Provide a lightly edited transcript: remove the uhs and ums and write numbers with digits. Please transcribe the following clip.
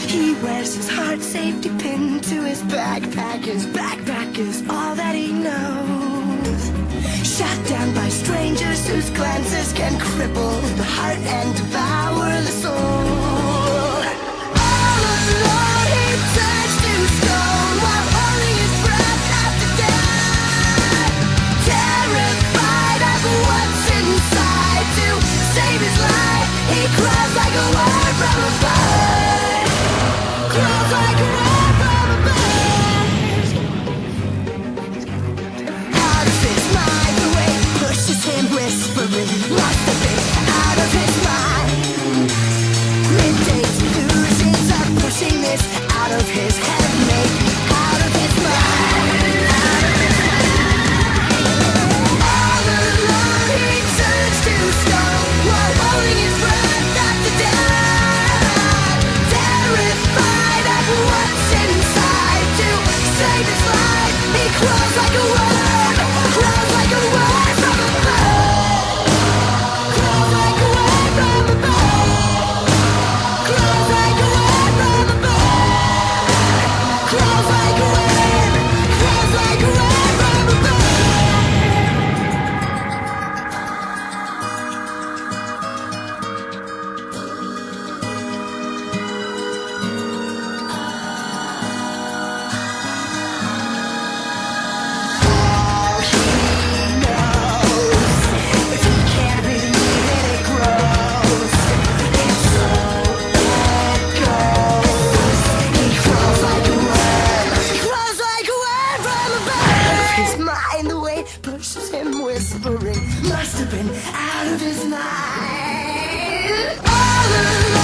He wears his heart safety pin to his backpack. His backpack is all that he knows. Shot down by strangers whose glances can cripple the heart and devour the soul. All alone he turns to stone while holding his breath after death. Terrified of what's inside, to save his life he cries like a word from a bird. Cries like a word from a bird. Out of his mind, the way he pushes him, whispering, must have been out of his mind. Midday delusions are pushing this out of his head, maybe out of his mind. All alone he turns to stone while holding his breath after death. Terrified of what's inside, to save his life he crawls like a word, crawls like a word from a bird. Crawls like a word from a bird. Crawls like a word from a bird. Crawls like a word, crawls like a word from a bird. All he knows, if he can't believe it, it grows. It's so it goes. He crawls like a word, crawls like a word from a bird. Out of his mind, the way it pushes him, whispering, must have been out of his mind. All alone